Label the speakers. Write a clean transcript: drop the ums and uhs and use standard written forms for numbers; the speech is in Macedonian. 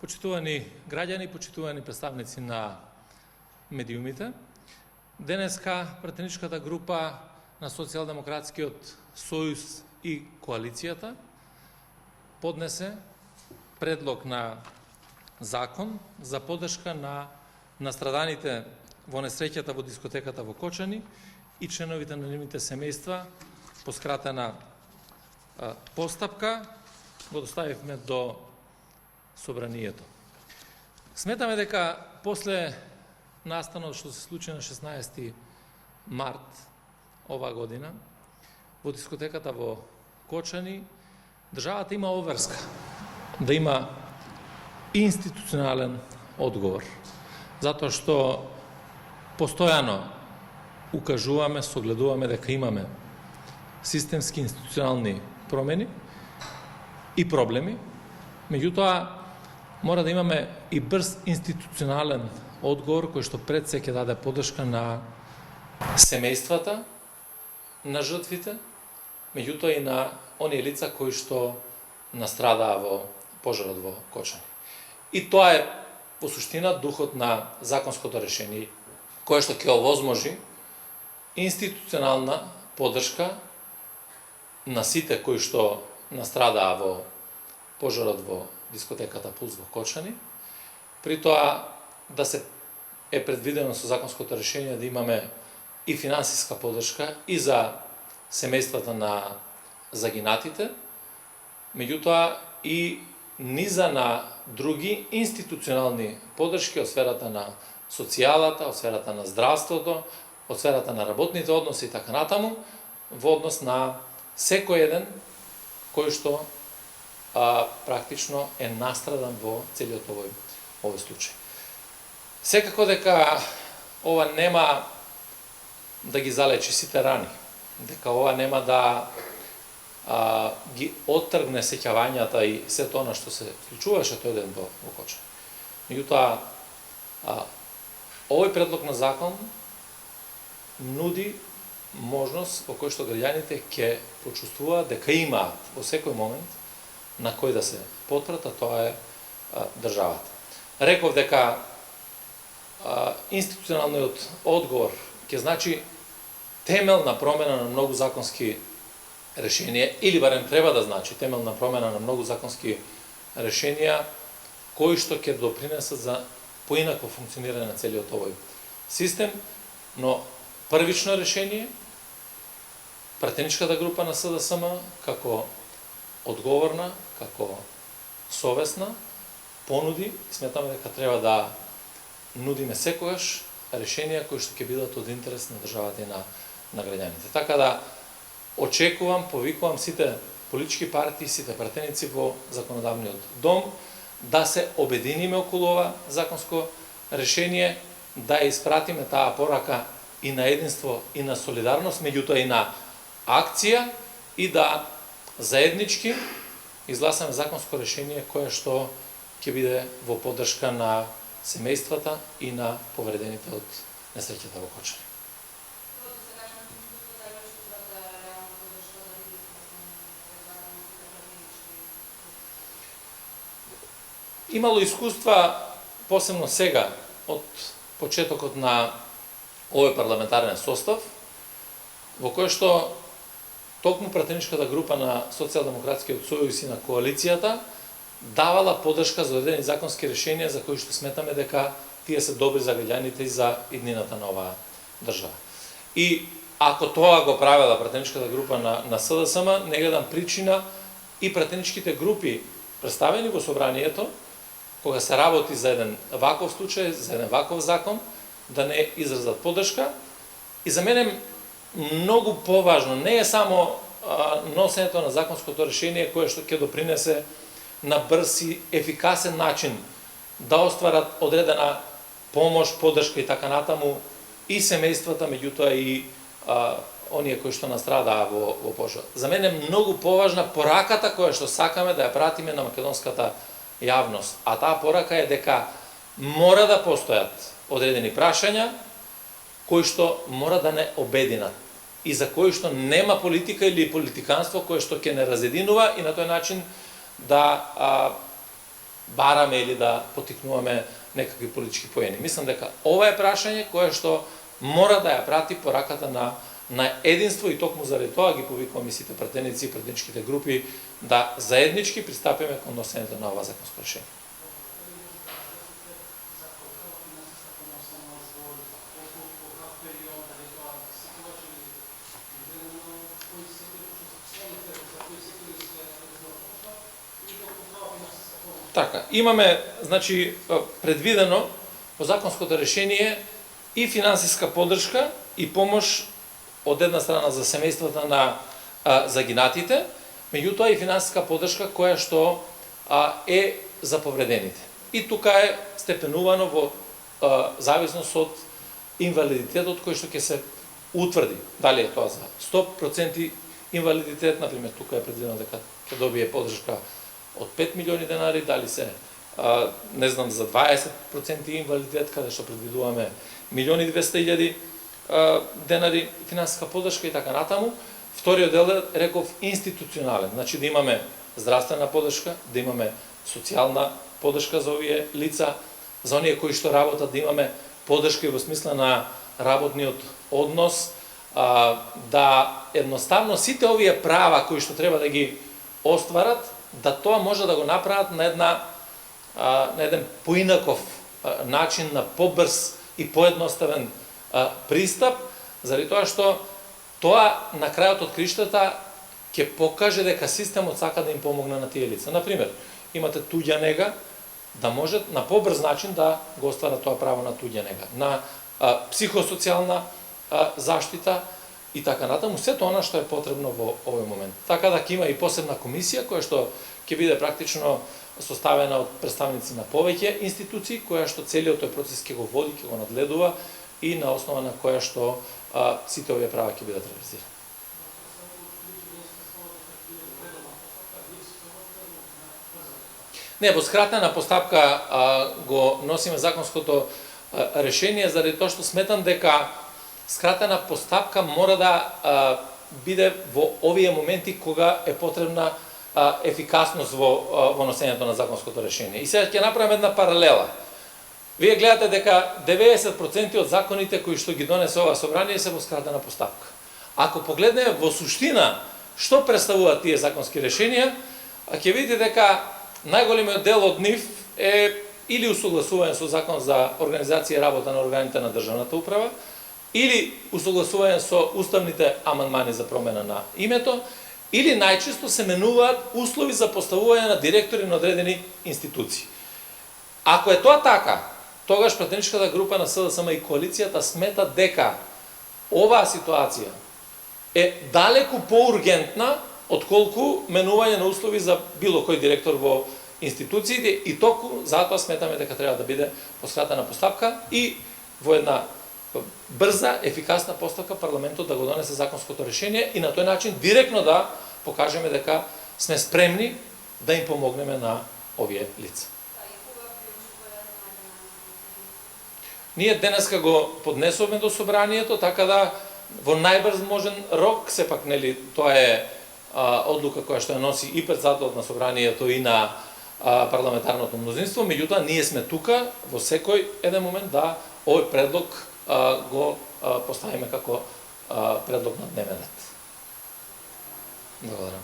Speaker 1: Почитувани граѓани, почитувани представници на медиумите, денеска пратеничката група на Социјалдемократскиот сојуз и коалицијата поднесе предлог на закон за поддршка на настраданите во несреќата во дискотеката во Кочани и членовите на нивните семејства по скратена постапка го доставивме до Собранието. Сметаме дека после настанот што се случи на 16 март оваа година во дискотеката во Кочани, државата има обврска да има институционален одговор, затоа што постојано укажуваме, согледуваме дека имаме системски институционални промени и проблеми, меѓутоа мора да имаме и брз институционален одговор кој што пред се ќе даде поддршка на семејствата на жртвите, меѓутоа и на оние лица кои што настрадаа во пожарот во Кочани. И тоа е по суштина духот на законското решение, кое што ќе овозможи институционална поддршка на сите кои што настрадаа во пожарот во дискотеката Пулс во Кочани, при тоа да се е предвидено со законското решение да имаме и финансиска поддршка и за семејствата на загинатите, меѓутоа и низа на други институционални поддршки од сферата на социјалата, од сферата на здравството, од сферата на работните односи и така натаму, во однос на секој еден кој што практично е настрадан во целиот овој случај. Секако дека ова нема да ги залечи сите рани, дека ова нема да ги оттргне сеќавањата и сето она што се случуваше тој ден во Кочани. Меѓутоа, овој предлог на закон нуди можност во кој што граѓаните ќе почувствуваат дека имаат во секој момент на кој да се потпрат, а тоа е државата. Реков дека институционалниот одговор ќе значи темелна промена на многу законски решенија, или барем треба да значи темелна промена на многу законски решенија, кои што ќе допринесат за поинакво функционирање на целиот овој систем, но првично решение, пратеничката група на СДСМ, како одговорна, како совесна, понуди, сметаме дека треба да нудиме секогаш решенија кои што ќе бидат од интерес на државата и на граѓаните. Така да очекувам, повикувам сите политички партии, сите пратеници во законодавниот дом да се обединиме околу ова законско решение, да испратиме таа порака и на единство и на солидарност, меѓутоа и на акција, и да заеднички изгласаме законско решение кое што ќе биде во поддршка на семејствата и на повредените од несреќата во Кочани. Имало искуства, посебно сега, од почетокот на овој парламентарен состав, во кој што токму пратеничката група на Социјалдемократскиот сојуз и на коалицијата давала поддршка за одредени законски решенија за кои што сметаме дека тие се добри за граѓаните и за иднината на оваа држава. И ако тоа го правела пратеничката група на СДСМ, не гледам причина и пратеничките групи представени во собранието, кога се работи за еден ваков случај, за еден ваков закон, да не изразат поддршка. И за мене многу поважно не е само носењето на законското решение кое што ќе допринесе на брз и ефикасен начин да остварат одредена помош, поддршка и така натаму и семејствата, меѓутоа и оние кои што настрадаа во пожар. За мене е многу поважна пораката која што сакаме да ја пратиме на македонската јавност, а таа порака е дека мора да постојат одредени прашања кои што мора да не обединат и за кои што нема политика или политиканство кое што ќе не разединува и на тој начин да бараме или да потикнуваме некакви политички поени. Мислам дека ова е прашање кое што мора да ја прати пораката на единство и токму заради тоа ги повикуваме сите пратеници и пратеничките групи да заеднички пристапиме кон носењето на ова законско решение. Така, имаме, значи, предвидено по законското решение и финансиска поддршка и помош од една страна за семејствата на загинатите, меѓутоа и финансиска поддршка која што е за повредените. И тука е степенувано во зависност од инвалидитетот кој што ќе се утврди. Дали е тоа за 100% инвалидитет, например, тука е предвидено дека ќе добие поддршка од 5 милиони денари, дали се, не знам, за 20% инвалидитет, каде што предвидуваме 1.200.000 денари финансиска поддршка и така натаму. Вториот дел е, реков, институционален, значи да имаме здравствена поддршка, да имаме социјална поддршка за овие лица, за оние кои што работат, да имаме поддршка и во смисла на работниот однос, да едноставно сите овие права кои што треба да ги остварат, да тоа може да го направат на еден поинаков начин, на побрз и поедноставен пристап, заради тоа што тоа на крајот од криштата ќе покаже дека системот сака да им помогне на тие лица. Например, имате туѓа нега, да може на побрз начин да го оствара тоа право на туѓа нега, на психосоцијална заштита и така натаму, сето она што е потребно во овој момент. Така да ќе има и посебна комисија која што ќе биде практично составена од представници на повеќе институции, која што целиот тој процес ќе го води, ќе го надледува и на основа на која што сите овие права ќе бидат реализирани. Не, во скратена постапка го носиме законското решение, заради тоа што сметам дека скратена постапка мора да биде во овие моменти кога е потребна ефикасност во носењето на законското решение. И сега ќе направиме една паралела. Вие гледате дека 90% од законите кои што ги донесе ова собрание се во скратена постапка. Ако погледнеме во суштина што представуваат тие законски решенија, ќе видите дека најголемиот дел од нив е или усогласување со закон за организација и работа на органите на државната управа, или усогласување со уставните амандмани за промена на името, или најчесто се менуваат услови за поставување на директори на одредени институции. Ако е тоа така, тогаш пратеничката група на СДСМ и коалицијата смета дека оваа ситуација е далеку поургентна отколку менување на услови за било кој директор во институциите и току затоа сметаме дека треба да биде поскратена постапка и во една брза, ефикасна постапка парламентот да го донесе законското решение и на тој начин директно да покажеме дека сме спремни да им помогнеме на овие лица. Ние денеска го поднесовме до собранието, така да во најбрз можен рок, сепак нели тоа е одлука која што ја носи и претседателот на собранието и на парламентарното мнозинство, меѓутоа ние сме тука во секој еден момент да овој предлог го поставиме како предлог на дневен ред. Благодарам.